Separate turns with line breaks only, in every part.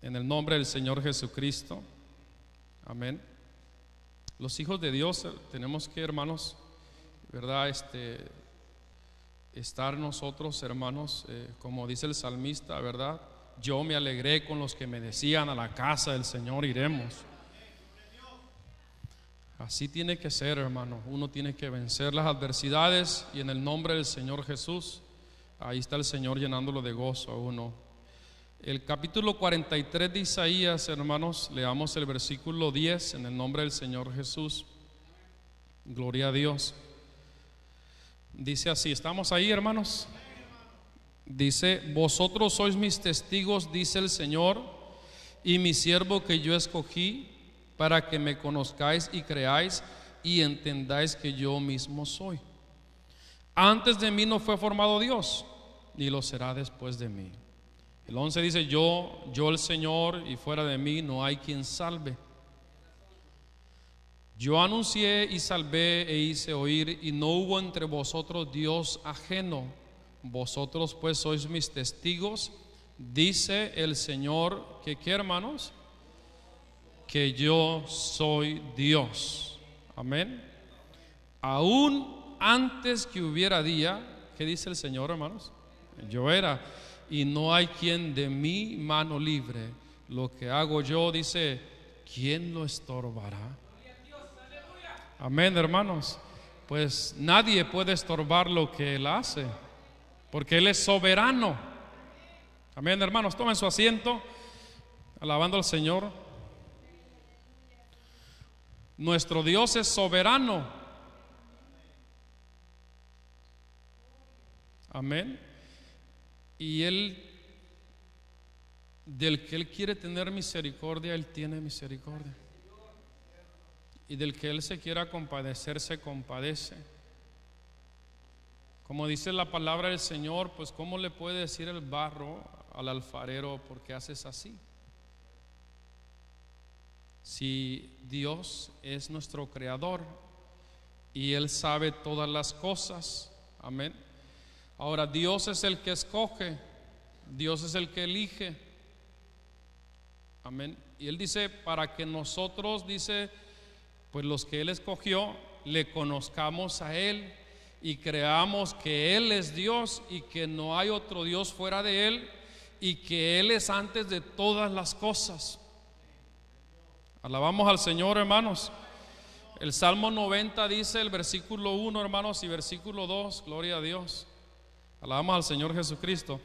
en el nombre del Señor Jesucristo. Amén. Los hijos de Dios tenemos que, hermanos, ¿verdad? Estar nosotros, hermanos, como dice el salmista, ¿verdad? Yo me alegré con los que me decían, a la casa del Señor iremos. Así tiene que ser, hermano. Uno tiene que vencer las adversidades y en el nombre del Señor Jesús, ahí está el Señor llenándolo de gozo a uno. El capítulo 43 de Isaías, hermanos, leamos el versículo 10 en el nombre del Señor Jesús. Gloria a Dios. Dice así, ¿estamos ahí, hermanos? Dice: vosotros sois mis testigos, dice el Señor, y mi siervo que yo escogí, para que me conozcáis y creáis y entendáis que yo mismo soy. Antes de mí no fue formado Dios, ni lo será después de mí. El 11 dice: yo el Señor, y fuera de mí no hay quien salve. Yo anuncié y salvé e hice oír, y no hubo entre vosotros Dios ajeno. Vosotros pues sois mis testigos, dice el Señor, que ¿qué, hermanos? Que yo soy Dios. Amén. Aún antes que hubiera día, ¿qué dice el Señor, hermanos? Yo era, y no hay quien de mi mano libre. Lo que hago yo, dice, ¿quién lo estorbará? Amén, hermanos. Pues nadie puede estorbar lo que Él hace, porque Él es soberano. Amén, hermanos. Tomen su asiento, alabando al Señor. Nuestro Dios es soberano. Amén. Y Él, del que Él quiere tener misericordia, Él tiene misericordia. Y del que Él se quiera compadecer, se compadece. Como dice la palabra del Señor, pues ¿cómo le puede decir el barro al alfarero, por qué haces así? Si Dios es nuestro creador y Él sabe todas las cosas. Amén. Ahora, Dios es el que escoge, Dios es el que elige. Amén. Y Él dice, para que nosotros, dice, pues los que Él escogió, le conozcamos a Él y creamos que Él es Dios y que no hay otro Dios fuera de Él, y que Él es antes de todas las cosas. Alabamos al Señor, hermanos. El Salmo 90 dice, el versículo 1, hermanos, y versículo 2, gloria a Dios. Alabamos al Señor Jesucristo.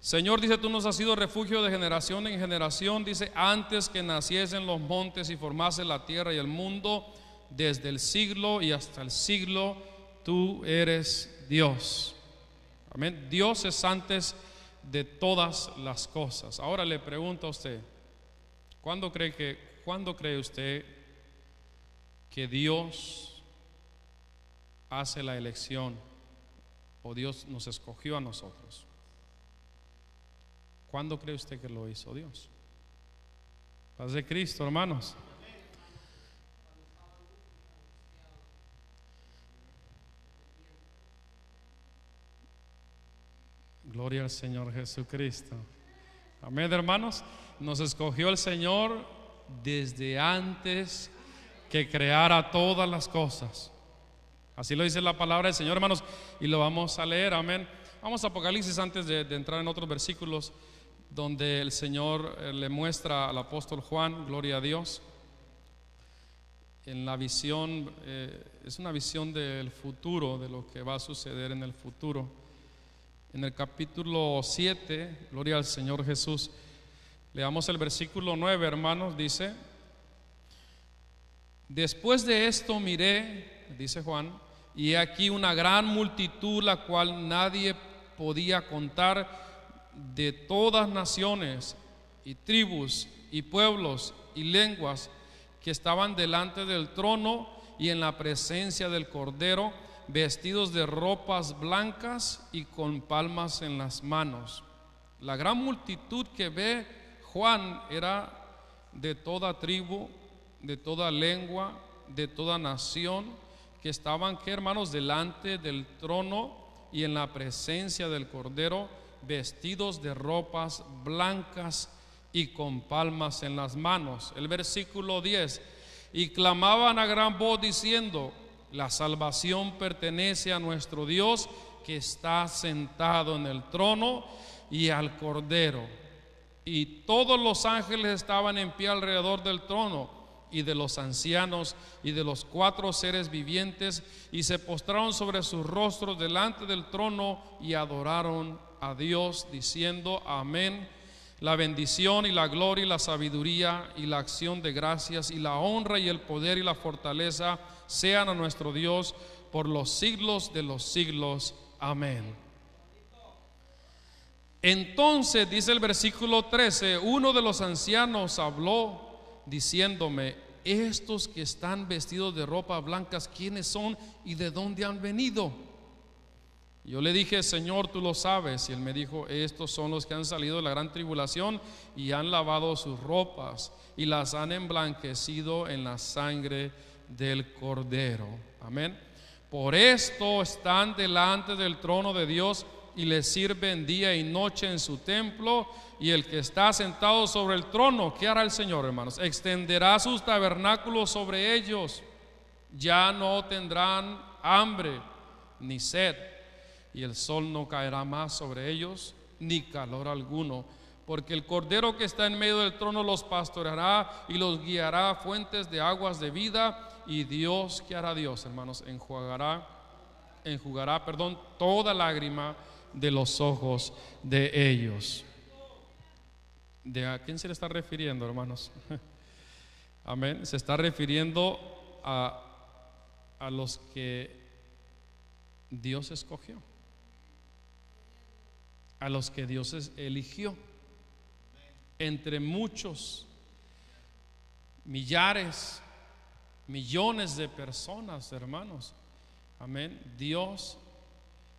Señor, dice, tú nos has sido refugio de generación en generación. Dice, antes que naciesen los montes y formase la tierra y el mundo, desde el siglo y hasta el siglo, tú eres Dios. Amén. Dios es antes de todas las cosas. Ahora le pregunto a usted, ¿cuándo cree usted que Dios hace la elección, o Dios nos escogió a nosotros? ¿Cuándo cree usted que lo hizo Dios? Paz de Cristo, hermanos. Gloria al Señor Jesucristo. Amén, hermanos. Nos escogió el Señor desde antes que creara todas las cosas. Así lo dice la palabra del Señor, hermanos, y lo vamos a leer. Amén. Vamos a Apocalipsis antes de entrar en otros versículos, donde el Señor le muestra al apóstol Juan, gloria a Dios, en la visión. Es una visión del futuro, de lo que va a suceder en el futuro. En el capítulo 7, gloria al Señor Jesús, leamos el versículo 9, hermanos. Dice: después de esto miré, dice Juan, y aquí una gran multitud, la cual nadie podía contar, de todas naciones y tribus y pueblos y lenguas, que estaban delante del trono y en la presencia del Cordero, vestidos de ropas blancas y con palmas en las manos. La gran multitud que ve Juan era de toda tribu, de toda lengua, de toda nación, que estaban, ¿qué, hermanos? Delante del trono y en la presencia del Cordero, vestidos de ropas blancas y con palmas en las manos. El versículo 10, y clamaban a gran voz diciendo: la salvación pertenece a nuestro Dios, que está sentado en el trono, y al Cordero. Y todos los ángeles estaban en pie alrededor del trono y de los ancianos y de los 4 seres vivientes, y se postraron sobre sus rostros delante del trono y adoraron a Dios, diciendo: amén. La bendición y la gloria y la sabiduría y la acción de gracias y la honra y el poder y la fortaleza sean a nuestro Dios por los siglos de los siglos. Amén. Entonces, dice el versículo 13, uno de los ancianos habló diciéndome: estos que están vestidos de ropas blancas, ¿quiénes son y de dónde han venido? Yo le dije: Señor, tú lo sabes. Y él me dijo: estos son los que han salido de la gran tribulación y han lavado sus ropas y las han emblanquecido en la sangre del Cordero. Amén. Por esto están delante del trono de Dios y le sirven día y noche en su templo. Y el que está sentado sobre el trono, ¿qué hará el Señor, hermanos? Extenderá sus tabernáculos sobre ellos. Ya no tendrán hambre ni sed, y el sol no caerá más sobre ellos, ni calor alguno, porque el Cordero que está en medio del trono los pastoreará y los guiará a fuentes de aguas de vida. Y Dios, ¿qué hará Dios, hermanos? Enjugará toda lágrima de los ojos de ellos. ¿De a quién se le está refiriendo, hermanos? Amén. Se está refiriendo a los que Dios escogió, a los que Dios eligió entre muchos, millares, millones de personas, hermanos. Amén. Dios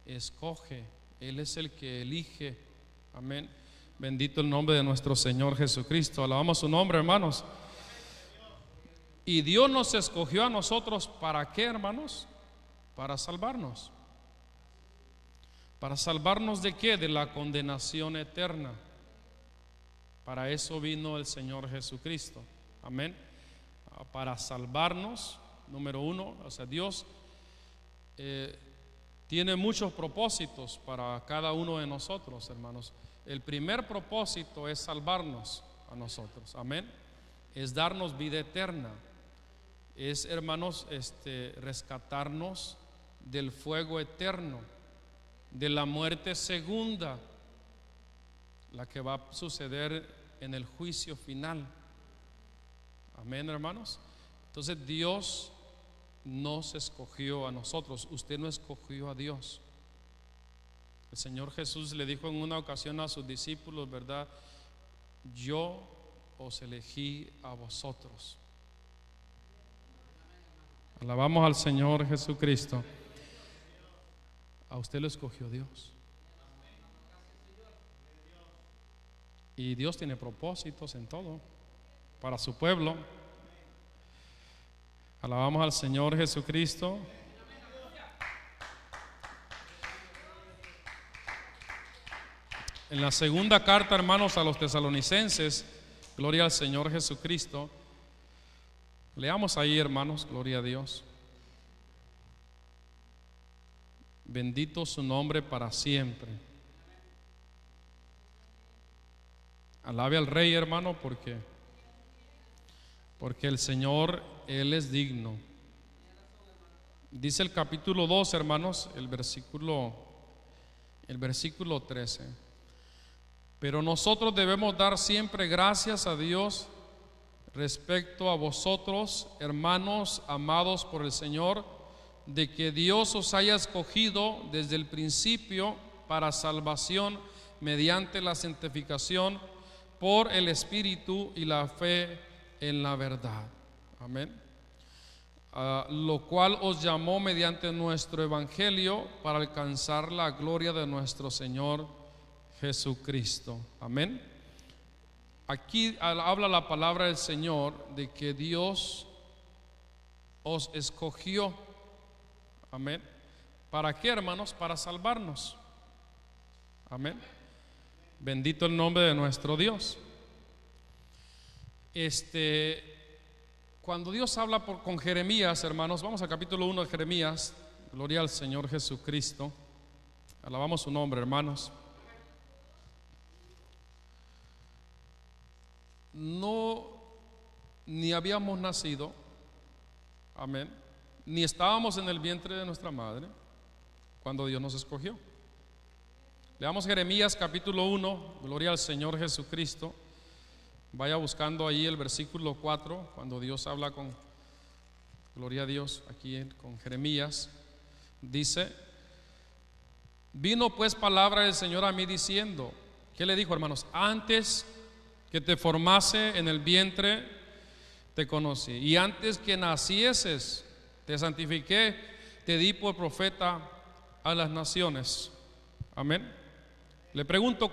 escoge, Él es el que elige. Amén. Bendito el nombre de nuestro Señor Jesucristo. Alabamos su nombre, hermanos. Y Dios nos escogió a nosotros, ¿para qué, hermanos? Para salvarnos. ¿Para salvarnos de qué? De la condenación eterna. Para eso vino el Señor Jesucristo. Amén. Para salvarnos, número uno. O sea, Dios tiene muchos propósitos para cada uno de nosotros, hermanos. El primer propósito es salvarnos a nosotros. Amén. Es darnos vida eterna. Es, hermanos, rescatarnos del fuego eterno, de la muerte segunda, la que va a suceder en el juicio final. Amén, hermanos. Entonces Dios nos escogió a nosotros. Usted no escogió a Dios. El Señor Jesús le dijo en una ocasión a sus discípulos, ¿verdad? Yo os elegí a vosotros. Alabamos al Señor Jesucristo. A usted lo escogió Dios. Y Dios tiene propósitos en todo para su pueblo. Alabamos al Señor Jesucristo. En la segunda carta, hermanos, a los tesalonicenses, gloria al Señor Jesucristo. Leamos ahí, hermanos, gloria a Dios. Bendito su nombre para siempre. Alabe al Rey, hermano, porque el Señor, Él es digno. Dice el capítulo 2, hermanos, el versículo 13. Pero nosotros debemos dar siempre gracias a Dios respecto a vosotros, hermanos amados por el Señor, de que Dios os haya escogido desde el principio para salvación mediante la santificación por el Espíritu y la fe en la verdad. Amén. Lo cual os llamó mediante nuestro evangelio para alcanzar la gloria de nuestro Señor Jesucristo. Amén. Aquí habla la palabra del Señor de que Dios os escogió. Amén. ¿Para qué, hermanos? Para salvarnos. Amén. Bendito el nombre de nuestro Dios. Cuando Dios habla con Jeremías, hermanos, vamos al capítulo 1 de Jeremías. Gloria al Señor Jesucristo. Alabamos su nombre, hermanos. No, ni habíamos nacido, amén, ni estábamos en el vientre de nuestra madre cuando Dios nos escogió. Leamos Jeremías capítulo 1, gloria al Señor Jesucristo. Vaya buscando ahí el versículo 4, cuando Dios habla con, gloria a Dios, aquí con Jeremías. Dice: vino pues palabra del Señor a mí diciendo. ¿Qué le dijo, hermanos? Antes que te formase en el vientre te conocí, y antes que nacieses te santifiqué, te di por profeta a las naciones. Amén. Le pregunto,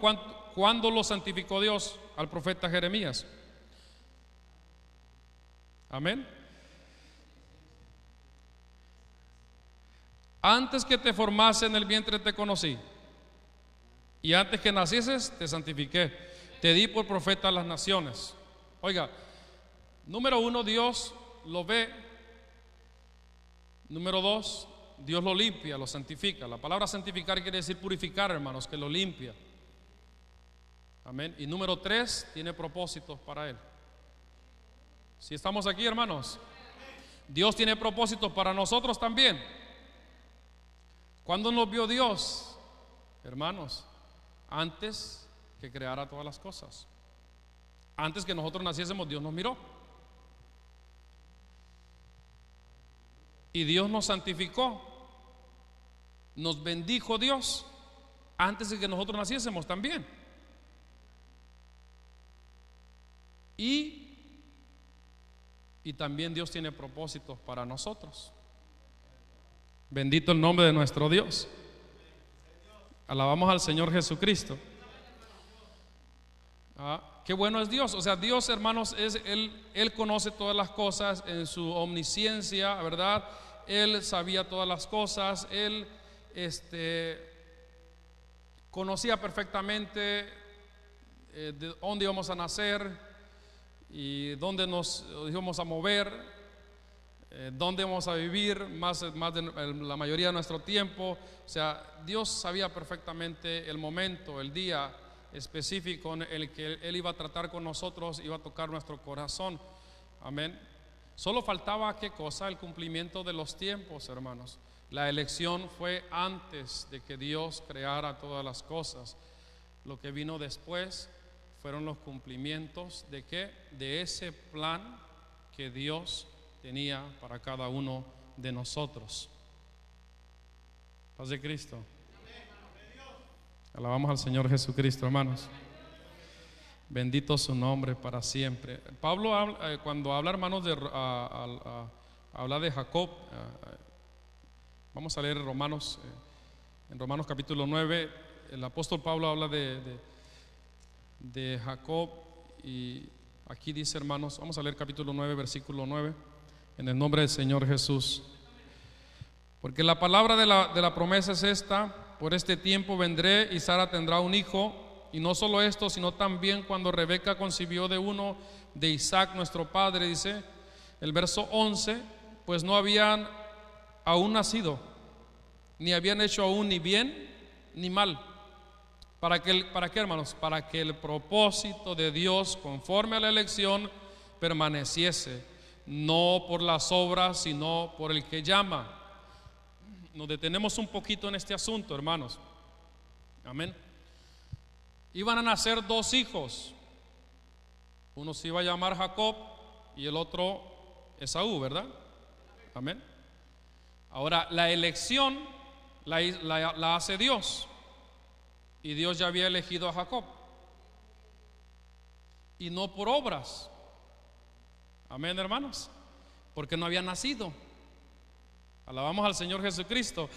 ¿cuándo lo santificó Dios al profeta Jeremías? Amén. Antes que te formase en el vientre te conocí, y antes que nacieses te santifiqué, te di por profeta a las naciones. Oiga, número uno, Dios lo ve. Número dos, Dios lo limpia, lo santifica. La palabra santificar quiere decir purificar, hermanos, que lo limpia. Amén. Y número tres, tiene propósitos para él. Si estamos aquí, hermanos, Dios tiene propósitos para nosotros también. ¿Cuándo nos vio Dios, hermanos? Antes que creara todas las cosas. Antes que nosotros naciésemos, Dios nos miró. Y Dios nos santificó, nos bendijo Dios antes de que nosotros naciésemos también. Y también Dios tiene propósitos para nosotros. Bendito el nombre de nuestro Dios. Alabamos al Señor Jesucristo. Qué bueno es Dios. O sea, Dios, hermanos, Él conoce todas las cosas en su omnisciencia, ¿verdad? Él sabía todas las cosas. Él conocía perfectamente de dónde íbamos a nacer y dónde nos íbamos a mover, dónde vamos a vivir más de la mayoría de nuestro tiempo. O sea, Dios sabía perfectamente el momento, el día específico en el que Él iba a tratar con nosotros, iba a tocar nuestro corazón. Amén. Solo faltaba, ¿qué cosa? El cumplimiento de los tiempos, hermanos. La elección fue antes de que Dios creara todas las cosas. Lo que vino después fueron los cumplimientos de ¿qué? De ese plan que Dios tenía para cada uno de nosotros. Paz de Cristo. Alabamos al Señor Jesucristo, hermanos. Bendito su nombre para siempre. Pablo habla, cuando habla, hermanos, habla de Jacob. Vamos a leer en Romanos capítulo 9. El apóstol Pablo habla de Jacob, y aquí dice, hermanos, vamos a leer capítulo 9, versículo 9, en el nombre del Señor Jesús. Porque la palabra de la promesa es esta: por este tiempo vendré y Sara tendrá un hijo. Y no solo esto, sino también cuando Rebeca concibió de uno de Isaac nuestro padre, dice el verso 11, pues no habían aún nacido, ni habían hecho aún ni bien ni mal. ¿Para qué, hermanos? Para que el propósito de Dios conforme a la elección permaneciese, no por las obras, sino por el que llama. Nos detenemos un poquito en este asunto, hermanos. Amén. Iban a nacer dos hijos. Uno se iba a llamar Jacob y el otro Esaú, ¿verdad? Amén. Ahora, la elección la hace Dios, y Dios ya había elegido a Jacob, y no por obras. Amén, hermanos, porque no había nacido. Alabamos al Señor Jesucristo.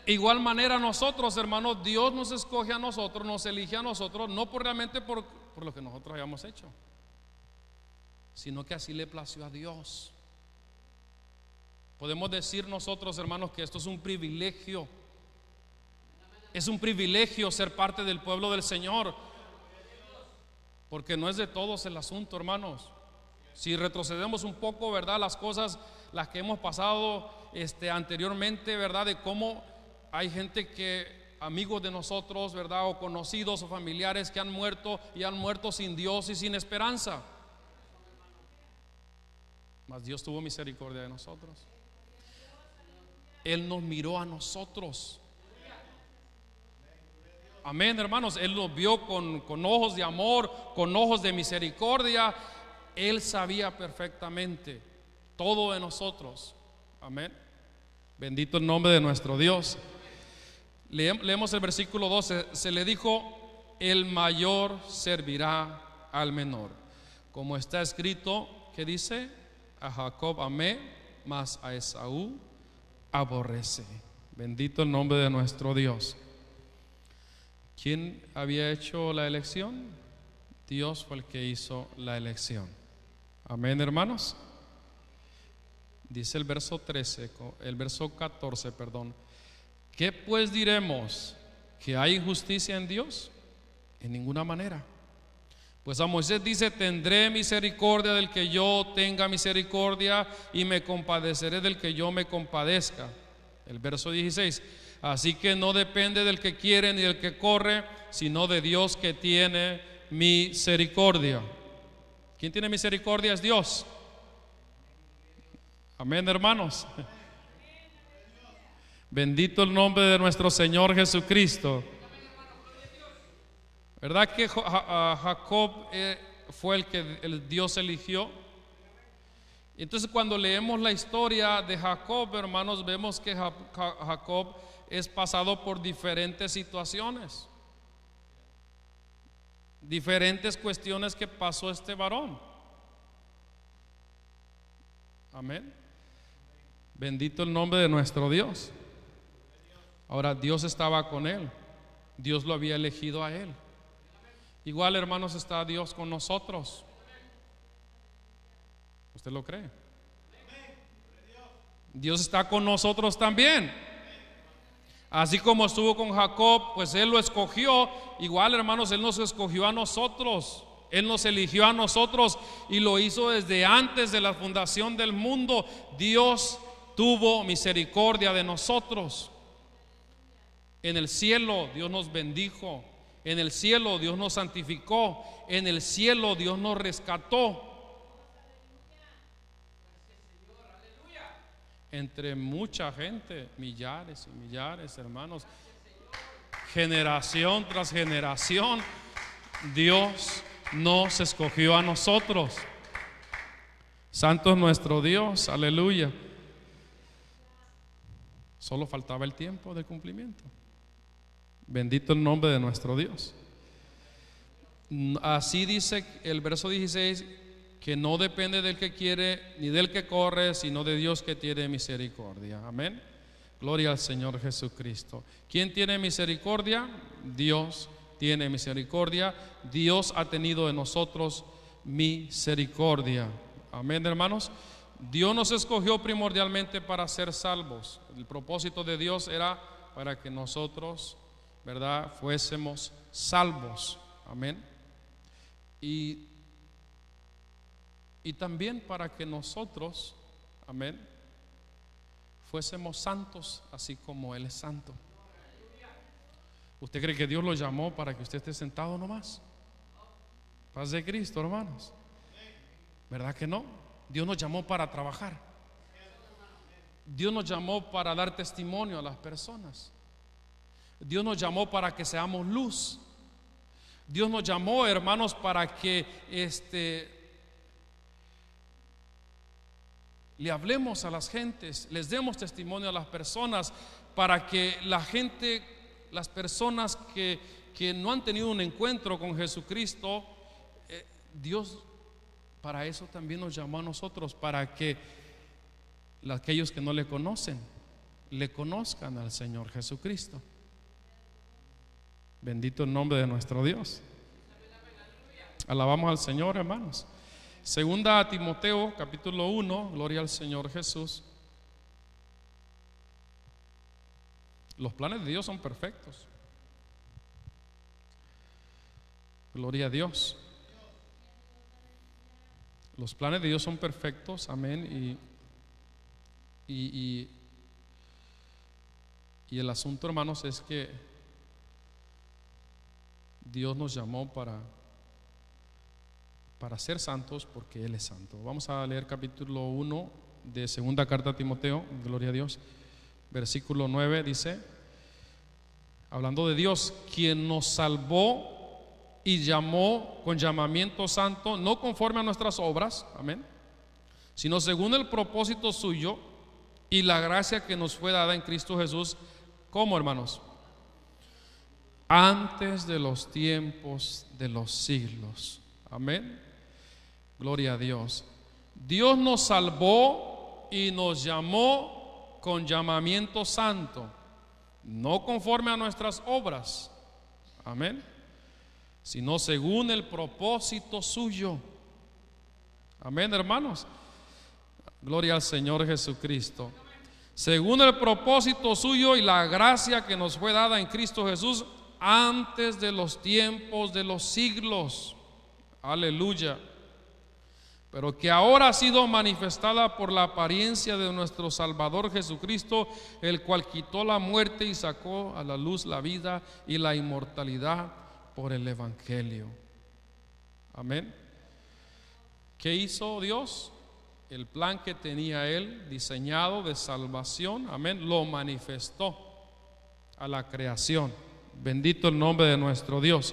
Igual manera nosotros, hermanos, Dios nos escoge a nosotros, nos elige a nosotros, no realmente por lo que nosotros hayamos hecho, sino que así le plació a Dios. Podemos decir nosotros, hermanos, que esto es un privilegio. Es un privilegio ser parte del pueblo del Señor, porque no es de todos el asunto, hermanos. Si retrocedemos un poco, ¿verdad? Las cosas, las que hemos pasado anteriormente, ¿verdad? De cómo hay gente que, amigos de nosotros, ¿verdad? O conocidos o familiares que han muerto y han muerto sin Dios y sin esperanza. Mas Dios tuvo misericordia de nosotros. Él nos miró a nosotros. Amén, hermanos. Él nos vio con ojos de amor, con ojos de misericordia. Él sabía perfectamente todo de nosotros. Amén. Bendito el nombre de nuestro Dios. Leemos el versículo 12. Se le dijo: el mayor servirá al menor. Como está escrito, ¿qué dice? A Jacob amé, mas a Esaú aborrece. Bendito el nombre de nuestro Dios. ¿Quién había hecho la elección? Dios fue el que hizo la elección. Amén, hermanos. Dice el verso 14, perdón. ¿Qué pues diremos? ¿Que hay injusticia en Dios? En ninguna manera. Pues a Moisés dice: tendré misericordia del que yo tenga misericordia, y me compadeceré del que yo me compadezca. El verso 16. Así que no depende del que quiere ni del que corre, sino de Dios que tiene misericordia. ¿Quién tiene misericordia? Es Dios. Amén, hermanos. Bendito el nombre de nuestro Señor Jesucristo. ¿Verdad que Jacob fue el que Dios eligió? Entonces, cuando leemos la historia de Jacob, hermanos, vemos que Jacob es pasado por diferentes situaciones, diferentes cuestiones que pasó este varón. Amén. Bendito el nombre de nuestro Dios. Ahora, Dios estaba con él. Dios lo había elegido a él. Igual, hermanos, está Dios con nosotros. ¿Usted lo cree? Dios está con nosotros también. Así como estuvo con Jacob, pues Él lo escogió. Igual, hermanos, Él nos escogió a nosotros. Él nos eligió a nosotros y lo hizo desde antes de la fundación del mundo. Dios tuvo misericordia de nosotros. En el cielo Dios nos bendijo. En el cielo Dios nos santificó. En el cielo Dios nos rescató. Entre mucha gente, millares y millares, hermanos, generación tras generación, Dios nos escogió a nosotros. Santo es nuestro Dios, aleluya. Solo faltaba el tiempo de cumplimiento. Bendito el nombre de nuestro Dios. Así dice el verso 16, que no depende del que quiere ni del que corre, sino de Dios que tiene misericordia. Amén. Gloria al Señor Jesucristo. ¿Quién tiene misericordia? Dios tiene misericordia. Dios ha tenido de nosotros misericordia. Amén, hermanos. Dios nos escogió primordialmente para ser salvos. El propósito de Dios era para que nosotros, ¿verdad?, fuésemos salvos. Amén. Y también para que nosotros, amén, fuésemos santos así como Él es santo. ¿Usted cree que Dios lo llamó para que usted esté sentado nomás? Paz de Cristo, hermanos. ¿Verdad que no? Dios nos llamó para trabajar. Dios nos llamó para dar testimonio a las personas. Dios nos llamó para que seamos luz. Dios nos llamó, hermanos, para que le hablemos a las gentes, les demos testimonio a las personas, para que la gente, las personas que no han tenido un encuentro con Jesucristo, Dios para eso también nos llamó a nosotros, para que aquellos que no le conocen, le conozcan al Señor Jesucristo. Bendito el nombre de nuestro Dios. Alabamos al Señor, hermanos. Segunda a Timoteo, capítulo 1, gloria al Señor Jesús. Los planes de Dios son perfectos. Gloria a Dios. Los planes de Dios son perfectos, amén. Y el asunto, hermanos, es que Dios nos llamó para ser santos, porque Él es santo. Vamos a leer capítulo 1 de segunda carta a Timoteo, gloria a Dios, versículo 9, dice, hablando de Dios, quien nos salvó y llamó con llamamiento santo, no conforme a nuestras obras, amén, sino según el propósito suyo y la gracia que nos fue dada en Cristo Jesús. ¿Cómo, hermanos? Antes de los tiempos de los siglos. Amén. Gloria a Dios. Dios nos salvó y nos llamó con llamamiento santo, no conforme a nuestras obras, amén, sino según el propósito suyo. Amén, hermanos. Gloria al Señor Jesucristo. Según el propósito suyo y la gracia que nos fue dada en Cristo Jesús antes de los tiempos de los siglos. Aleluya. Pero que ahora ha sido manifestada por la apariencia de nuestro Salvador Jesucristo, el cual quitó la muerte y sacó a la luz la vida y la inmortalidad por el Evangelio. Amén. ¿Qué hizo Dios? El plan que tenía Él diseñado de salvación, amén, lo manifestó a la creación. Bendito el nombre de nuestro Dios.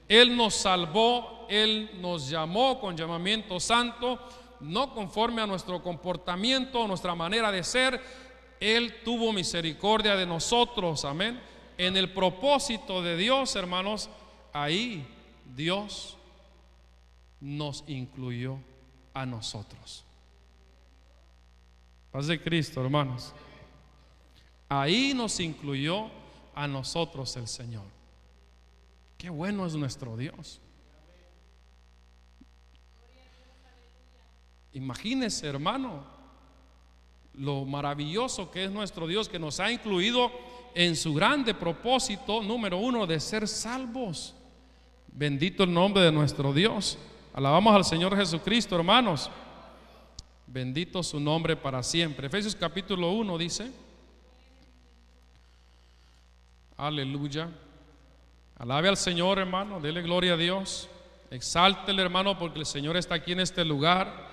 Él nos salvó, Él nos llamó con llamamiento santo, no conforme a nuestro comportamiento, nuestra manera de ser. Él tuvo misericordia de nosotros, amén. En el propósito de Dios, hermanos, ahí Dios nos incluyó a nosotros. Paz de Cristo, hermanos. Ahí nos incluyó a nosotros el Señor. Qué bueno es nuestro Dios. Imagínese, hermano, lo maravilloso que es nuestro Dios, que nos ha incluido en su grande propósito, número uno, de ser salvos. Bendito el nombre de nuestro Dios. Alabamos al Señor Jesucristo, hermanos. Bendito su nombre para siempre. Efesios capítulo 1 dice, aleluya. Alabe al Señor, hermano, dele gloria a Dios. Exáltele, hermano, porque el Señor está aquí en este lugar.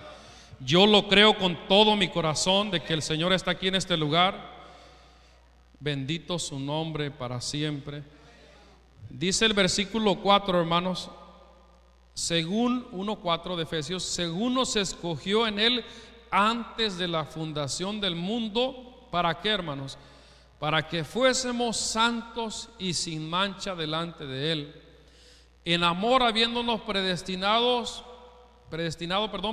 Yo lo creo con todo mi corazón de que el Señor está aquí en este lugar. Bendito su nombre para siempre. Dice el versículo 4, hermanos, según 1:4 de Efesios, según nos escogió en Él antes de la fundación del mundo. ¿Para qué, hermanos? Para que fuésemos santos y sin mancha delante de Él, en amor habiéndonos predestinado,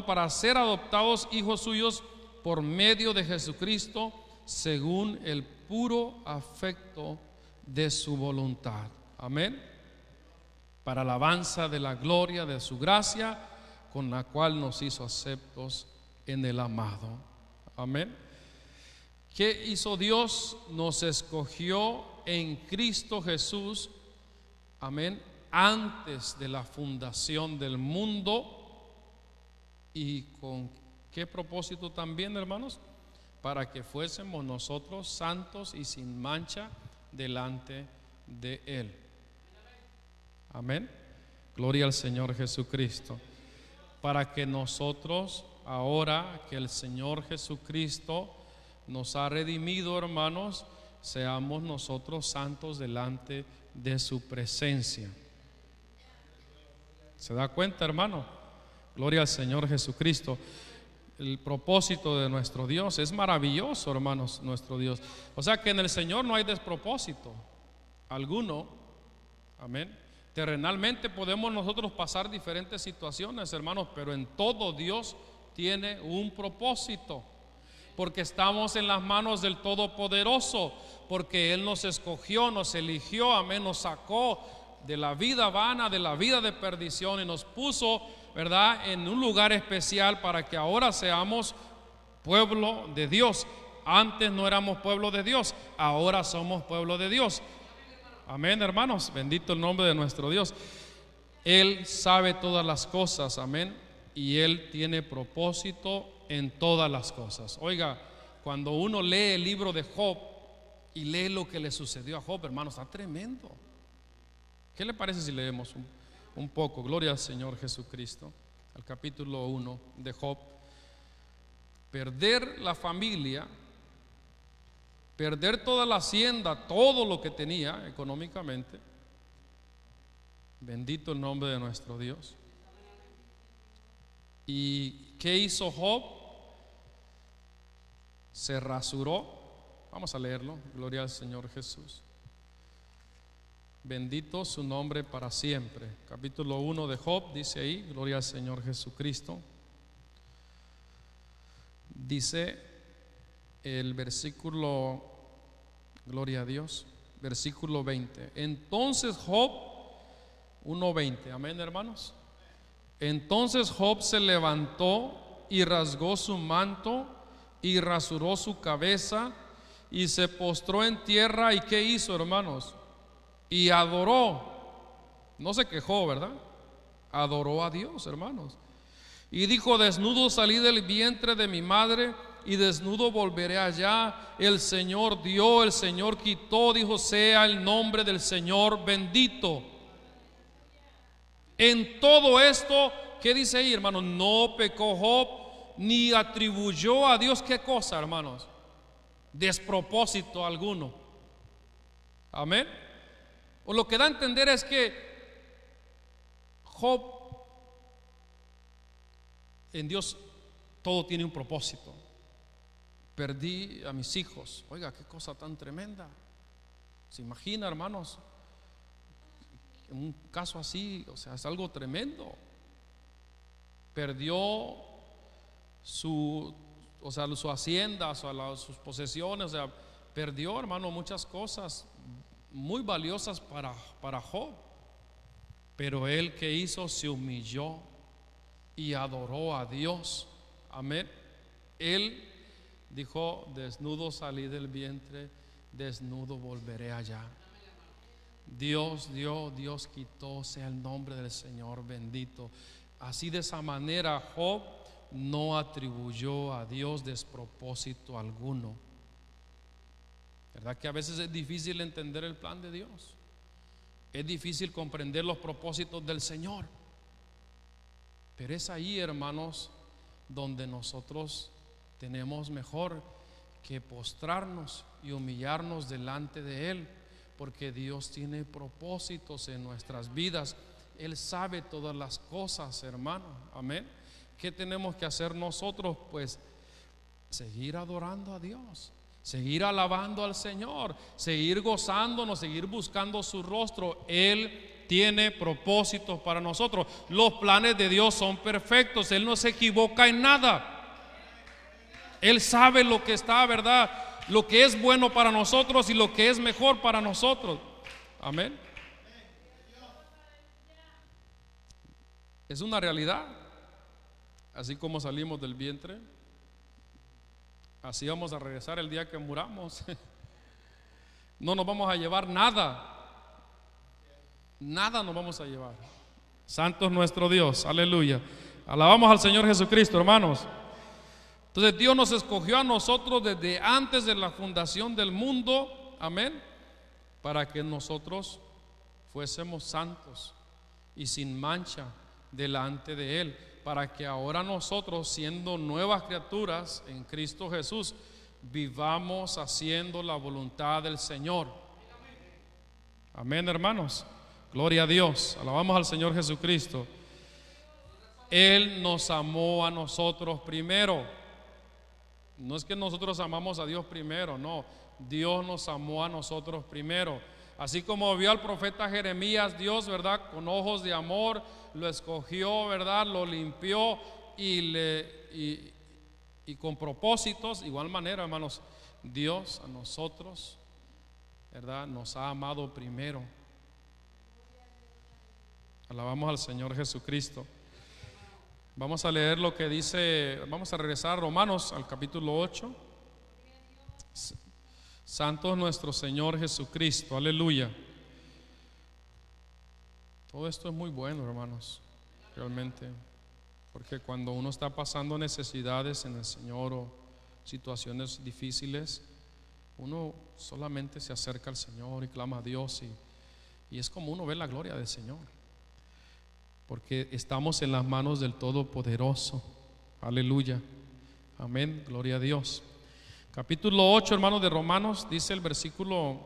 para ser adoptados hijos suyos por medio de Jesucristo, según el puro afecto de su voluntad. Amén. Para alabanza de la gloria de su gracia, con la cual nos hizo aceptos en el amado. Amén. ¿Qué hizo Dios? Nos escogió en Cristo Jesús, amén, antes de la fundación del mundo. ¿Y con qué propósito también, hermanos? Para que fuésemos nosotros santos y sin mancha delante de Él. Amén. Gloria al Señor Jesucristo. Para que nosotros, ahora que el Señor Jesucristo nos ha redimido, hermanos, seamos nosotros santos delante de su presencia. ¿Se da cuenta, hermano? Gloria al Señor Jesucristo. El propósito de nuestro Dios es maravilloso, hermanos, nuestro Dios. O sea que en el Señor no hay despropósito alguno. Amén. Terrenalmente podemos nosotros pasar diferentes situaciones, hermanos, pero en todo Dios tiene un propósito. Porque estamos en las manos del Todopoderoso, porque Él nos escogió, nos eligió, amén, nos sacó de la vida vana, de la vida de perdición, y nos puso, ¿verdad?, en un lugar especial para que ahora seamos pueblo de Dios. Antes no éramos pueblo de Dios, ahora somos pueblo de Dios. Amén, hermanos, bendito el nombre de nuestro Dios. Él sabe todas las cosas, amén. y Él tiene propósito en todas las cosas. Oiga, cuando uno lee el libro de Job y lee lo que le sucedió a Job, hermano, está tremendo. ¿Qué le parece si leemos un poco? Gloria al Señor Jesucristo. Al capítulo 1 de Job. Perder la familia, perder toda la hacienda, todo lo que tenía económicamente. Bendito el nombre de nuestro Dios. ¿Y qué hizo Job? Se rasuró. Vamos a leerlo. Gloria al Señor Jesús. Bendito su nombre para siempre. Capítulo 1 de Job dice ahí, gloria al Señor Jesucristo. Dice el versículo, gloria a Dios, versículo 20. Entonces Job, 1:20, amén, hermanos. Entonces Job se levantó y rasgó su manto y rasuró su cabeza y se postró en tierra. ¿Y qué hizo, hermanos? Y adoró, no se quejó, ¿verdad? Adoró a Dios, hermanos. Y dijo: desnudo salí del vientre de mi madre y desnudo volveré allá. El Señor dio, el Señor quitó, dijo: sea el nombre del Señor bendito. En todo esto, ¿qué dice ahí, hermanos? No pecó Job ni atribuyó a Dios, ¿qué cosa, hermanos? Despropósito alguno. Amén. O lo que da a entender es que Job, en Dios todo tiene un propósito. Perdí a mis hijos. Oiga, qué cosa tan tremenda. ¿Se imagina, hermanos? Un caso así, o sea, es algo tremendo. Perdió su hacienda, sus posesiones, o sea, perdió, hermano, muchas cosas muy valiosas para Job. Pero él, que hizo, se humilló y adoró a Dios. Amén. Él dijo: desnudo salí del vientre, desnudo volveré allá. Dios dio, Dios quitó, sea el nombre del Señor bendito. Así, de esa manera, Job no atribuyó a Dios despropósito alguno. ¿Verdad que a veces es difícil entender el plan de Dios? Es difícil comprender los propósitos del Señor. Pero es ahí, hermanos, donde nosotros tenemos mejor que postrarnos y humillarnos delante de Él, porque Dios tiene propósitos en nuestras vidas. Él sabe todas las cosas, hermano. Amén. ¿Qué tenemos que hacer nosotros? Pues seguir adorando a Dios, seguir alabando al Señor, seguir gozándonos, seguir buscando su rostro. Él tiene propósitos para nosotros. Los planes de Dios son perfectos. Él no se equivoca en nada. Él sabe lo que está, ¿verdad? Lo que es bueno para nosotros y lo que es mejor para nosotros. Amén. Es una realidad. Así como salimos del vientre, así vamos a regresar el día que muramos. No nos vamos a llevar nada. Nada nos vamos a llevar. Santo es nuestro Dios, aleluya. Alabamos al Señor Jesucristo, hermanos. Entonces Dios nos escogió a nosotros desde antes de la fundación del mundo, amén, para que nosotros fuésemos santos y sin mancha delante de Él, para que ahora nosotros, siendo nuevas criaturas en Cristo Jesús, vivamos haciendo la voluntad del Señor. Amén, hermanos. Gloria a Dios. Alabamos al Señor Jesucristo. Él nos amó a nosotros primero. No es que nosotros amamos a Dios primero, no. Dios nos amó a nosotros primero. Así como vio al profeta Jeremías, Dios, ¿verdad?, con ojos de amor, lo escogió, ¿verdad?, lo limpió y con propósitos. Igual manera, hermanos, Dios a nosotros, ¿verdad?, nos ha amado primero. Alabamos al Señor Jesucristo. Vamos a leer lo que dice, vamos a regresar a Romanos al capítulo 8. Santo es nuestro Señor Jesucristo, aleluya. Todo esto es muy bueno, hermanos, realmente. Porque cuando uno está pasando necesidades en el Señor o situaciones difíciles, uno solamente se acerca al Señor y clama a Dios, y es como uno ve la gloria del Señor, porque estamos en las manos del Todopoderoso. Aleluya, amén, gloria a Dios. Capítulo 8, hermanos, de Romanos, dice el versículo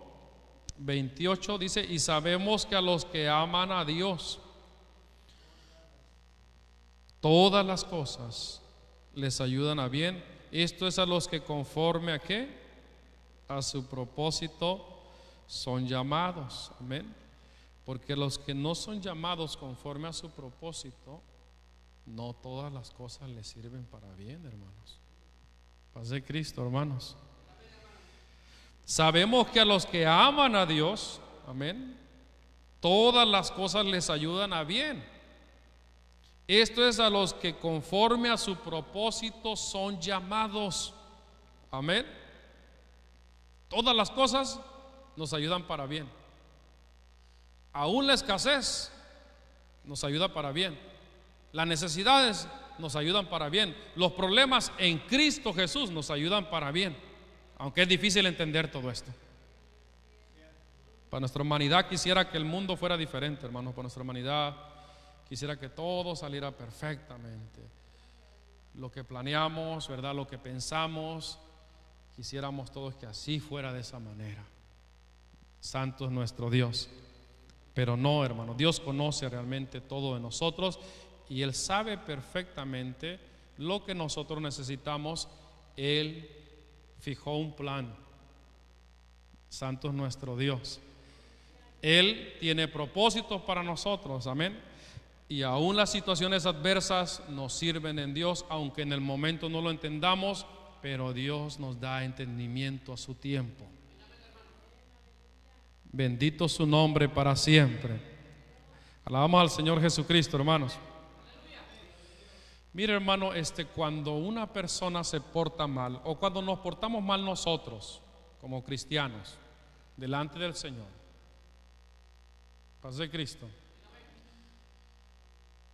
28, dice: y sabemos que a los que aman a Dios, todas las cosas les ayudan a bien. Esto es a los que conforme a ¿qué? A su propósito son llamados. Amén. Porque los que no son llamados conforme a su propósito, no todas las cosas les sirven para bien, hermanos. Paz de Cristo, hermanos. Sabemos que a los que aman a Dios, amén, todas las cosas les ayudan a bien. Esto es a los que conforme a su propósito son llamados. Amén. Todas las cosas nos ayudan para bien. Aún la escasez nos ayuda para bien. Las necesidades nos ayudan para bien. Los problemas en Cristo Jesús nos ayudan para bien. Aunque es difícil entender todo esto. Para nuestra humanidad quisiera que el mundo fuera diferente, hermanos. Para nuestra humanidad quisiera que todo saliera perfectamente. Lo que planeamos, ¿verdad? Lo que pensamos, quisiéramos todos que así fuera de esa manera. Santo es nuestro Dios. Pero no, hermano, Dios conoce realmente todo de nosotros y Él sabe perfectamente lo que nosotros necesitamos. Él fijó un plan. Santo es nuestro Dios. Él tiene propósitos para nosotros, amén. Y aún las situaciones adversas nos sirven en Dios, aunque en el momento no lo entendamos, pero Dios nos da entendimiento a su tiempo. Bendito su nombre para siempre. Alabamos al Señor Jesucristo, hermanos. Mire, hermano, cuando una persona se porta mal, o cuando nos portamos mal nosotros como cristianos delante del Señor, paz de Cristo,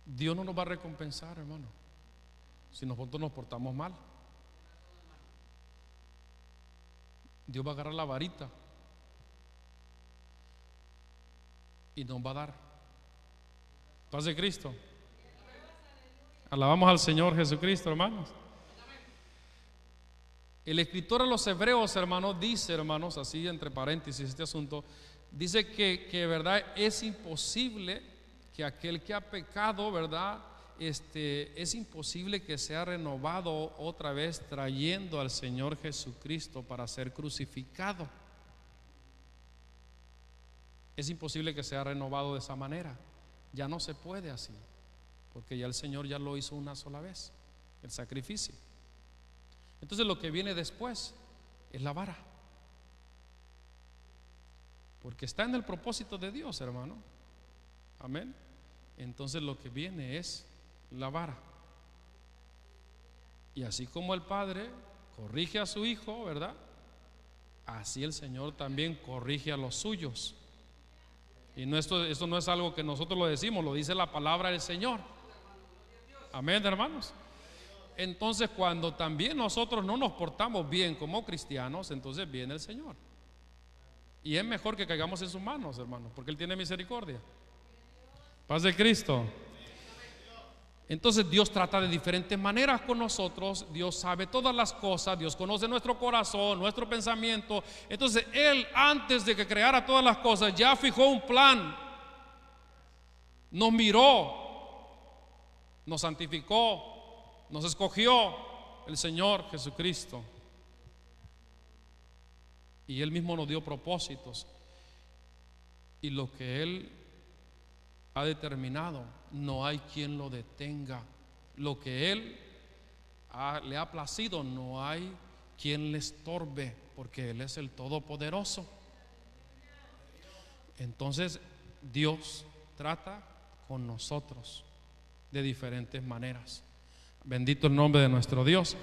Dios no nos va a recompensar, hermano, si nosotros nos portamos mal. Dios va a agarrar la varita y nos va a dar. Paz de Cristo. Alabamos al Señor Jesucristo, hermanos. El escritor a los Hebreos, hermanos, dice, hermanos, así entre paréntesis este asunto, dice que verdad es imposible que aquel que ha pecado, verdad, es imposible que sea renovado otra vez trayendo al Señor Jesucristo para ser crucificado. Es imposible que sea renovado de esa manera. Ya no se puede así, porque ya el Señor ya lo hizo una sola vez, el sacrificio. Entonces lo que viene después es la vara, porque está en el propósito de Dios, hermano. Amén. Entonces lo que viene es la vara. Y así como el Padre corrige a su Hijo, ¿verdad? Así el Señor también corrige a los suyos. Y esto no es algo que nosotros lo decimos, lo dice la palabra del Señor. Amén, hermanos. Entonces cuando también nosotros no nos portamos bien como cristianos, entonces viene el Señor. Y es mejor que caigamos en sus manos, hermanos, porque Él tiene misericordia. Paz de Cristo. Entonces Dios trata de diferentes maneras con nosotros. Dios sabe todas las cosas. Dios conoce nuestro corazón, nuestro pensamiento. Entonces Él, antes de que creara todas las cosas, ya fijó un plan. Nos miró, nos santificó, nos escogió el Señor Jesucristo. Y Él mismo nos dio propósitos. Y lo que Él ha determinado, no hay quien lo detenga. Lo que Él le ha placido, no hay quien le estorbe, porque Él es el Todopoderoso. Entonces Dios trata con nosotros de diferentes maneras. Bendito el nombre de nuestro Dios.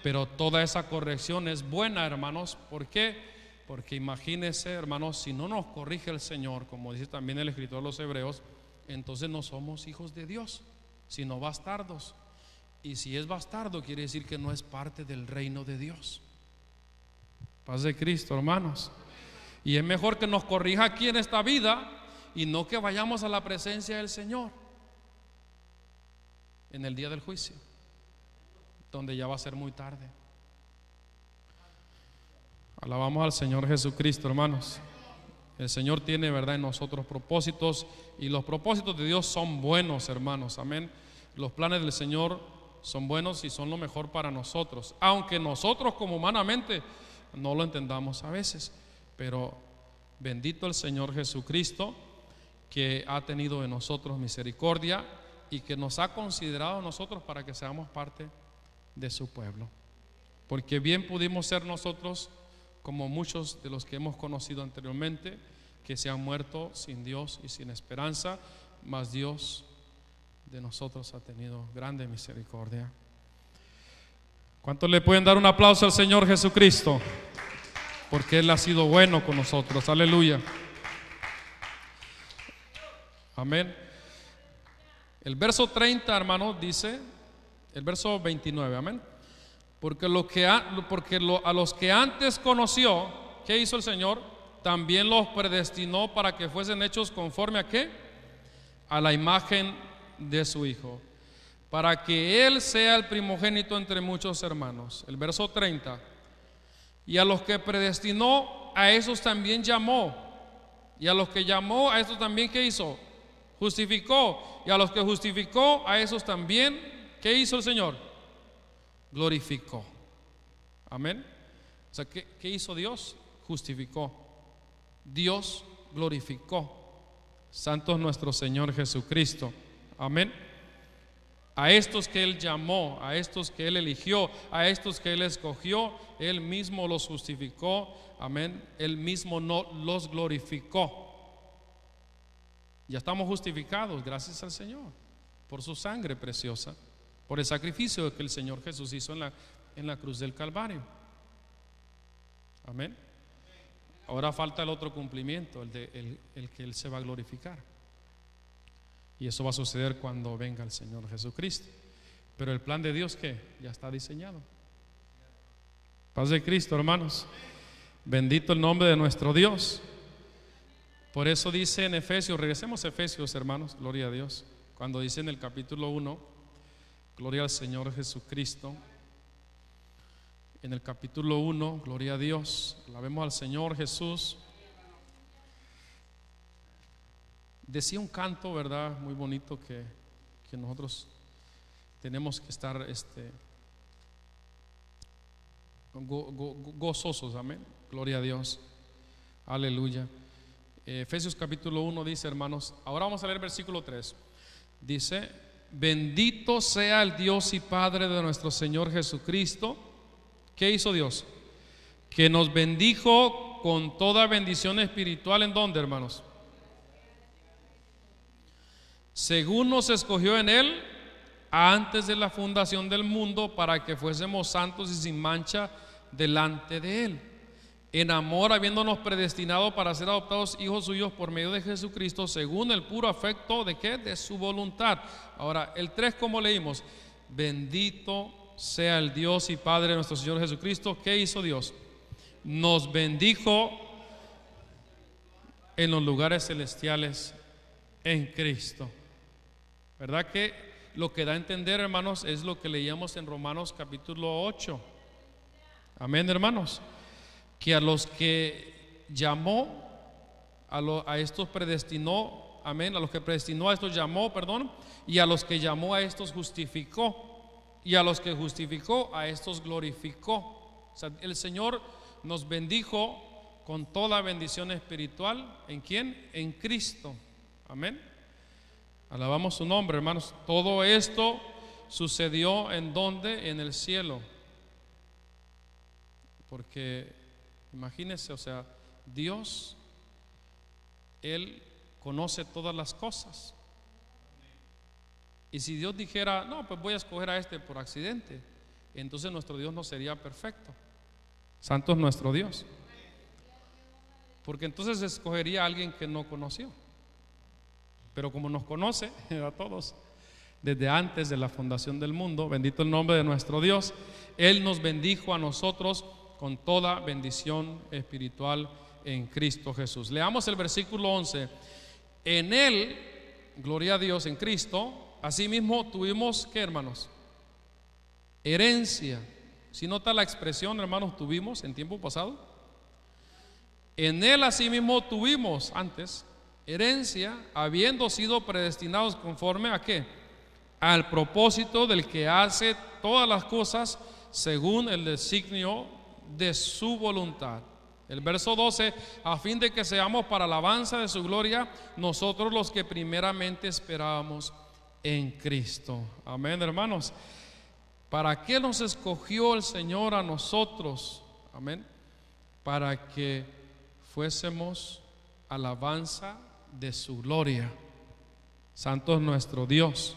Pero toda esa corrección es buena, hermanos. ¿Por qué? Porque imagínense, hermanos, si no nos corrige el Señor, como dice también el escritor de los Hebreos, entonces no somos hijos de Dios, sino bastardos. Y si es bastardo, quiere decir que no es parte del reino de Dios. Paz de Cristo, hermanos. Y es mejor que nos corrija aquí en esta vida y no que vayamos a la presencia del Señor en el día del juicio, donde ya va a ser muy tarde. Alabamos al Señor Jesucristo, hermanos. El Señor tiene, verdad, en nosotros propósitos, y los propósitos de Dios son buenos, hermanos. Amén. Los planes del Señor son buenos y son lo mejor para nosotros, aunque nosotros como humanamente no lo entendamos a veces. Pero bendito el Señor Jesucristo, que ha tenido de nosotros misericordia y que nos ha considerado a nosotros para que seamos parte de su pueblo. Porque bien pudimos ser nosotros como muchos de los que hemos conocido anteriormente, que se han muerto sin Dios y sin esperanza, mas Dios de nosotros ha tenido grande misericordia. ¿Cuántos le pueden dar un aplauso al Señor Jesucristo? Porque Él ha sido bueno con nosotros. Aleluya. Amén. El verso 30, hermanos, dice, el verso 29, amén. Porque a los que antes conoció, ¿qué hizo el Señor? También los predestinó para que fuesen hechos conforme a ¿qué? A la imagen de su Hijo, para que Él sea el primogénito entre muchos hermanos. El verso 30. Y a los que predestinó, a esos también llamó. Y a los que llamó, a esos también ¿qué hizo? Justificó. Y a los que justificó, a esos también ¿qué hizo el Señor? Glorificó. Amén. O sea, ¿qué hizo Dios? Justificó. Dios glorificó. Santo es nuestro Señor Jesucristo. Amén. A estos que Él llamó, a estos que Él eligió, a estos que Él escogió, Él mismo los justificó. Amén. Él mismo no los glorificó. Ya estamos justificados, gracias al Señor, por su sangre preciosa, por el sacrificio que el Señor Jesús hizo en la cruz del Calvario. Amén. Ahora falta el otro cumplimiento, el que Él se va a glorificar. Y eso va a suceder cuando venga el Señor Jesucristo. Pero el plan de Dios, ¿qué? Ya está diseñado. Paz de Cristo, hermanos. Bendito el nombre de nuestro Dios. Por eso dice en Efesios, regresemos a Efesios, hermanos, gloria a Dios. Cuando dice en el capítulo 1, gloria al Señor Jesucristo. En el capítulo 1, gloria a Dios, alabemos al Señor Jesús. Decía un canto, ¿verdad? Muy bonito que nosotros tenemos que estar gozosos, amén. Gloria a Dios, aleluya. Efesios capítulo 1 dice, hermanos, ahora vamos a leer versículo 3. Dice, bendito sea el Dios y Padre de nuestro Señor Jesucristo. ¿Qué hizo Dios? Que nos bendijo con toda bendición espiritual. ¿En dónde, hermanos? Según nos escogió en Él antes de la fundación del mundo, para que fuésemos santos y sin mancha delante de Él, en amor, habiéndonos predestinado para ser adoptados hijos suyos por medio de Jesucristo, según el puro afecto de ¿qué? De su voluntad. Ahora, el 3, como leímos, bendito sea el Dios y Padre de nuestro Señor Jesucristo. ¿Qué hizo Dios? Nos bendijo en los lugares celestiales en Cristo. ¿Verdad que lo que da a entender, hermanos, es lo que leíamos en Romanos capítulo 8? Amén, hermanos. Que a los que llamó, a estos predestinó, amén, a los que predestinó a estos llamó, perdón, y a los que llamó a estos justificó, y a los que justificó a estos glorificó. O sea, el Señor nos bendijo con toda bendición espiritual. ¿En quién? En Cristo. Amén. Alabamos su nombre, hermanos. Todo esto sucedió ¿en dónde? En el cielo. Porque imagínense, o sea, Dios, Él conoce todas las cosas. Y si Dios dijera, no, pues voy a escoger a este por accidente, entonces nuestro Dios no sería perfecto. Santo es nuestro Dios. Porque entonces escogería a alguien que no conoció. Pero como nos conoce a todos, desde antes de la fundación del mundo. Bendito el nombre de nuestro Dios. Él nos bendijo a nosotros con toda bendición espiritual en Cristo Jesús. Leamos el versículo 11. En Él, gloria a Dios, en Cristo, asimismo tuvimos, ¿qué, hermanos? Herencia. ¿Sí nota la expresión, hermanos, tuvimos en tiempo pasado? En Él asimismo tuvimos antes herencia, habiendo sido predestinados conforme a ¿qué? Al propósito del que hace todas las cosas según el designio de su voluntad. El verso 12, a fin de que seamos para alabanza de su gloria, nosotros los que primeramente esperábamos en Cristo. Amén, hermanos. ¿Para qué nos escogió el Señor a nosotros? Amén. Para que fuésemos alabanza de su gloria. Santo es nuestro Dios.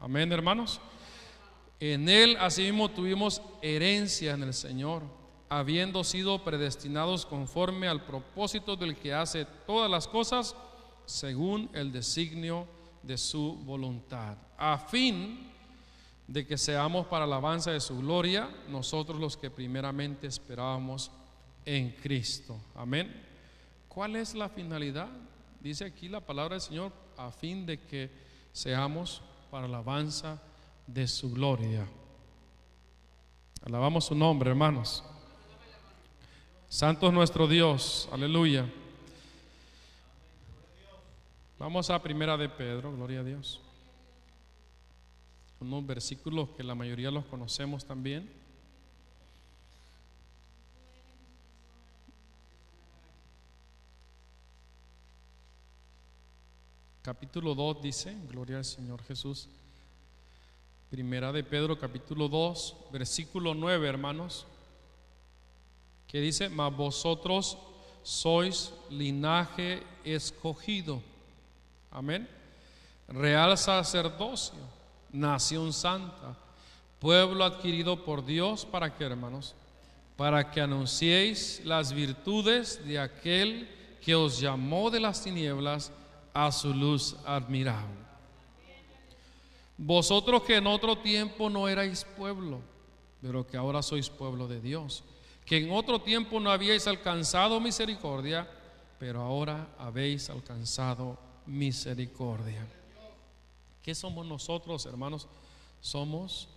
Amén, hermanos. En Él asimismo tuvimos herencia en el Señor, habiendo sido predestinados conforme al propósito del que hace todas las cosas según el designio de su voluntad, a fin de que seamos para alabanza de su gloria, nosotros los que primeramente esperábamos en Cristo. Amén. ¿Cuál es la finalidad? Dice aquí la palabra del Señor, a fin de que seamos para alabanza de su gloria. Alabamos su nombre, hermanos. Santo es nuestro Dios, aleluya. Vamos a Primera de Pedro, gloria a Dios. Unos versículos que la mayoría los conocemos también. Capítulo 2 dice, gloria al Señor Jesús. Primera de Pedro, capítulo 2, versículo 9, hermanos, que dice: mas vosotros sois linaje escogido, amén, real sacerdocio, nación santa, pueblo adquirido por Dios. ¿Para qué, hermanos? Para que anunciéis las virtudes de aquel que os llamó de las tinieblas a su luz admirable. Vosotros que en otro tiempo no erais pueblo, pero que ahora sois pueblo de Dios, que en otro tiempo no habíais alcanzado misericordia, pero ahora habéis alcanzado misericordia. ¿Qué somos nosotros, hermanos? Somos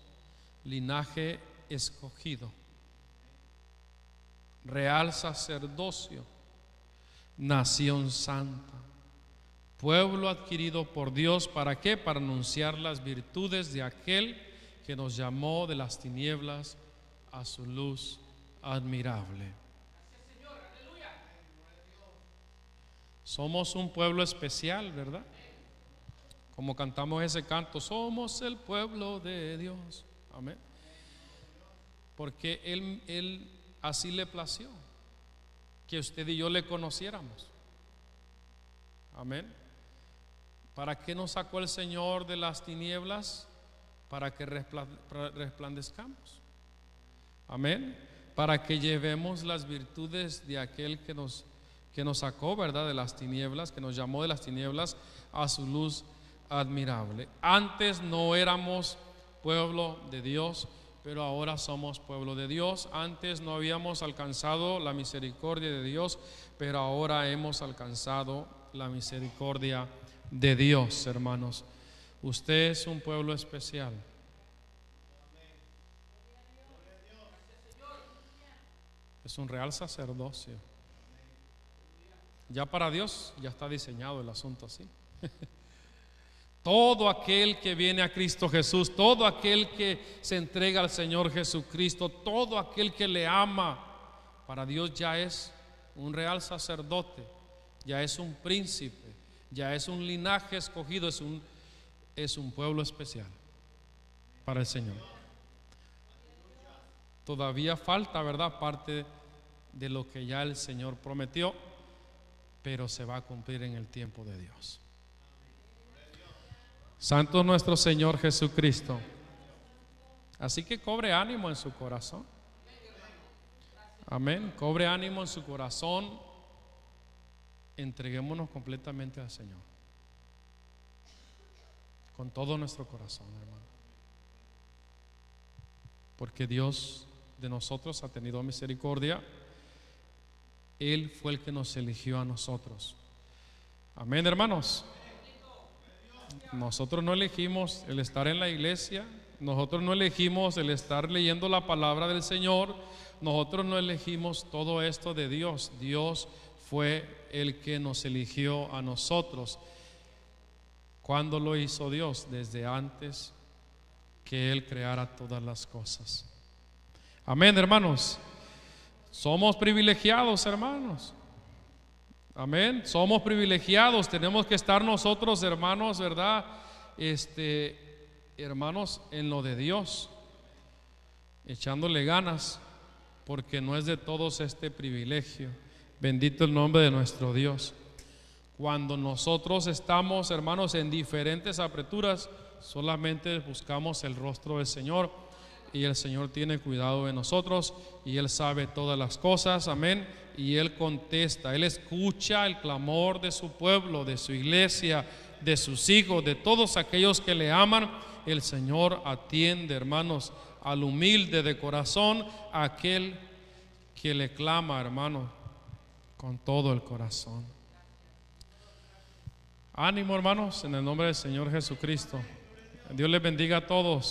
linaje escogido, real sacerdocio, nación santa, pueblo adquirido por Dios. ¿Para qué? Para anunciar las virtudes de aquel que nos llamó de las tinieblas a su luz admirable. Somos un pueblo especial, ¿verdad? Como cantamos ese canto, somos el pueblo de Dios. Amén. Porque Él así le plació que usted y yo le conociéramos. Amén. ¿Para qué nos sacó el Señor de las tinieblas? Para que resplandezcamos. Amén. Para que llevemos las virtudes de aquel que nos sacó, ¿verdad?, de las tinieblas, que nos llamó de las tinieblas a su luz admirable. Antes no éramos pueblo de Dios, pero ahora somos pueblo de Dios. Antes no habíamos alcanzado la misericordia de Dios, pero ahora hemos alcanzado la misericordia de Dios, hermanos. Usted es un pueblo especial. Es un real sacerdocio. Ya para Dios ya está diseñado el asunto así. Todo aquel que viene a Cristo Jesús, todo aquel que se entrega al Señor Jesucristo, todo aquel que le ama, para Dios ya es un real sacerdote, ya es un príncipe, ya es un linaje escogido, es un pueblo especial para el Señor. Todavía falta, ¿verdad?, parte de lo que ya el Señor prometió, pero se va a cumplir en el tiempo de Dios. Santo nuestro Señor Jesucristo. Así que cobre ánimo en su corazón. Amén. Cobre ánimo en su corazón. Entreguémonos completamente al Señor. con todo nuestro corazón, hermano. Porque Dios de nosotros ha tenido misericordia. Él fue el que nos eligió a nosotros. Amén, hermanos. Nosotros no elegimos el estar en la iglesia, nosotros no elegimos el estar leyendo la palabra del Señor, nosotros no elegimos todo esto de Dios. Dios fue el que nos eligió a nosotros. ¿Cuándo lo hizo Dios? Desde antes que Él creara todas las cosas. Amén, hermanos. Somos privilegiados, hermanos. Amén. Somos privilegiados. Tenemos que estar nosotros, hermanos, ¿verdad? Hermanos, en lo de Dios, echándole ganas, porque no es de todos este privilegio. Bendito el nombre de nuestro Dios. Cuando nosotros estamos, hermanos, en diferentes apreturas, solamente buscamos el rostro del Señor, y el Señor tiene cuidado de nosotros, y Él sabe todas las cosas. Amén. Y Él contesta, Él escucha el clamor de su pueblo, de su iglesia, de sus hijos, de todos aquellos que le aman. El Señor atiende, hermanos, al humilde de corazón, a aquel que le clama, hermano, con todo el corazón. Ánimo, hermanos, en el nombre del Señor Jesucristo. Dios les bendiga a todos.